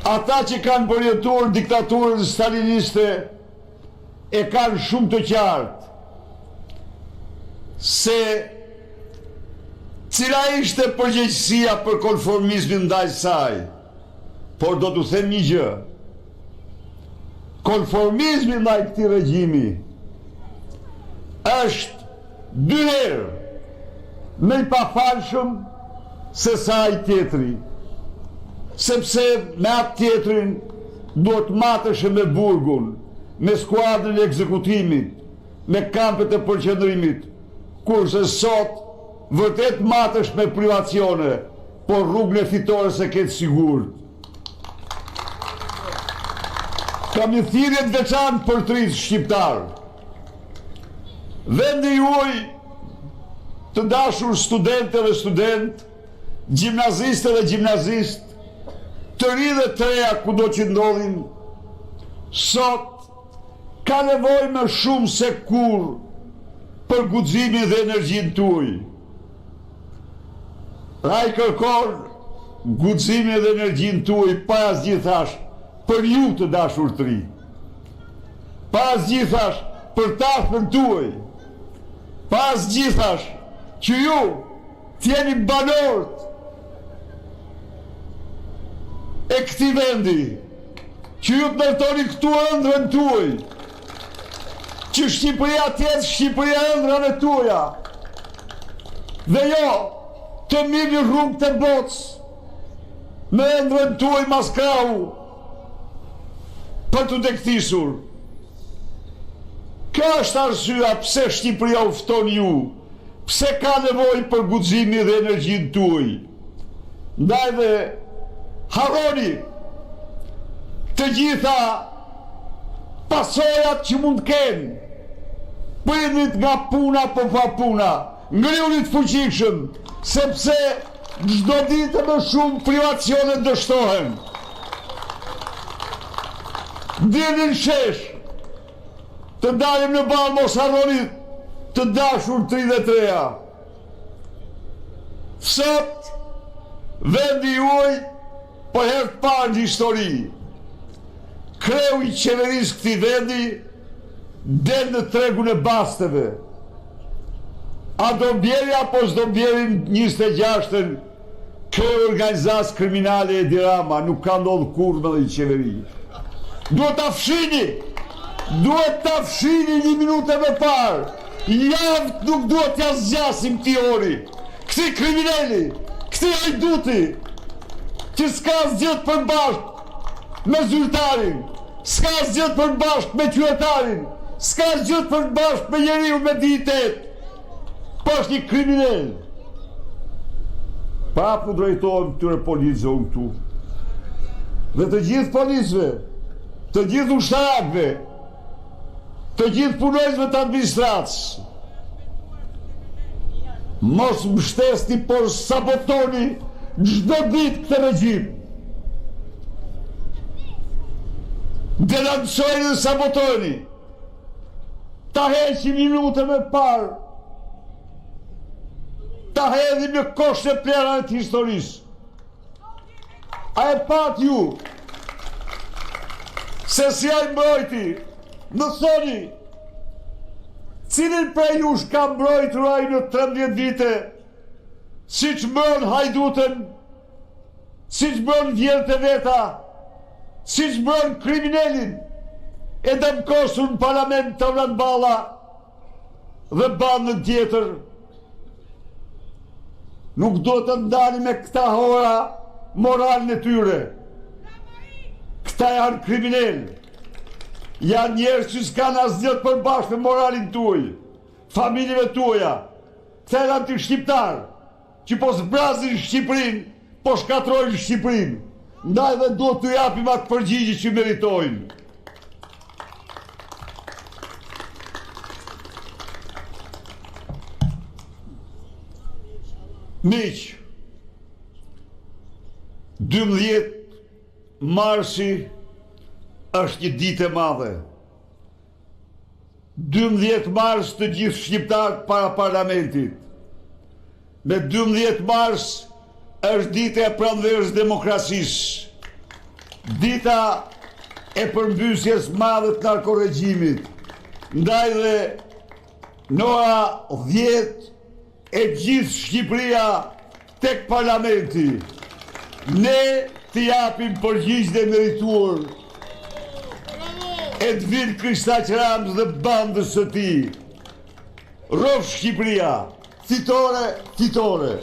ata që kanë përjetuar diktaturën staliniste e kanë shumë të qartë se cila ishte përgjegjësia për konformizmin ndaj saj. Por do t'u them një gjë. Konformizmi ndaj këtij regjimi është 2 herë më i pafalshëm se sa ai tjetri. Sepse me atë tjetrin duhet matesh me burgun, me skuadrën e ekzekutimit, me kampet e përqendrimit, kurse sot vërtet matesh me privacione, por rrugën e fitores e ketë sigurt. Kam një thirrje të veçantë për trisë shqiptar. Vendi juaj, të dashur studentë dhe student, gjimnazistë dhe gjimnazist, të ri dhe të reja kudo që ndodhin, sot ka nevojë më shumë se kur për guximin dhe energjinë tuaj. Ai kërkon guximin dhe energjinë tuaj para gjithash për ju të dashur të ri. Para gjithash për tafën tuaj. Para gjithash që ju t'jeni banorët e këtij vendi, që ju të ndërtoni këtu ëndrrën tuaj, që Shqipëria tjetë Shqipëria ëndrrën e tuaja, dhe jo të mirë rrugë të botës me ëndrrën tuaj maskrahu për të dektisur. Kjo është arsyeja pse Shqipëria u fton ju, pse ka nevojë për guximin dhe energjinë tuaj. Ndaj dhe harroni të gjitha pasojat që mund të kenë, prinit nga puna për pa puna, ngriunit fuqishëm, sepse çdo ditë më shumë privacione dështohen. Dilin shesh, të dalim në balë, mos harroni të dashur 33-ja. Sot, vendi juaj, për herë të parë në histori, kreu i qeverisë këtij vendi del në tregun e basteve. A do bjeri apo s'do bjerin 26-ën kreu organizatës kriminale e Dirama, nuk ka ndodhur kurrë me dhe i qeveri. Duhet ta fshini një minutë më parë. Javë nuk duhet t'ja zgjasim këtij ori. Këti kriminali, këti hajduti, që s'ka zgjedh për bashkë me zyrtarin, s'ka zgjedh për bashkë me qytetarin, s'ka zgjedh për bashkë me njeriu me dignitet, po është një kriminal. Prapë u drejtohem këtyre policëve këtu. Dhe të gjithë policëve, të gjithë ushtarakëve, të gjithë punojësve të administratës, mos mbështesni, por sabotoni çdo ditë këtë regjim. Delancojni dhe sabotoni. Ta heqim minutën më parë. Ta hedhim në koshtë e plera të historisë. A e pat ju se si ai mbrojti? Mësoni cilin prej jush ka mbrojtur ai në 13 vite, si që mërën hajdutën, si që mërën vjerët e veta, si që mërën kriminelin, e dëmkosur në parlament të vranë balla dhe bandën tjetër. Nuk do të ndani me këta hora moralin e tyre. Këta janë kriminel. Janë njerëz që s'kanë asgjë të përbashkët me moralin tuaj, familjeve tuaja. Këta janë anti-shqiptarë, që po zbrazin Shqipërinë, po shkatrojnë Shqipërinë. Ndaj dhe do t'u japim atë përgjigje që meritojnë. Miq, 12 marsi është një ditë e madhe. 12 mars të gjithë shqiptarët para parlamentit. Me 12 mars është ditë e pranverës demokracisë. dita e përmbysjes madhe të narkoregjimit, ndaj dhe Noa 10 e gjithë Shqipëria tek parlamenti. Ne të japim përgjegjësinë e merituar Edvin Kristaq Ramës dhe bandës së tij. Rrofsh Shqipëria, fitore, fitore.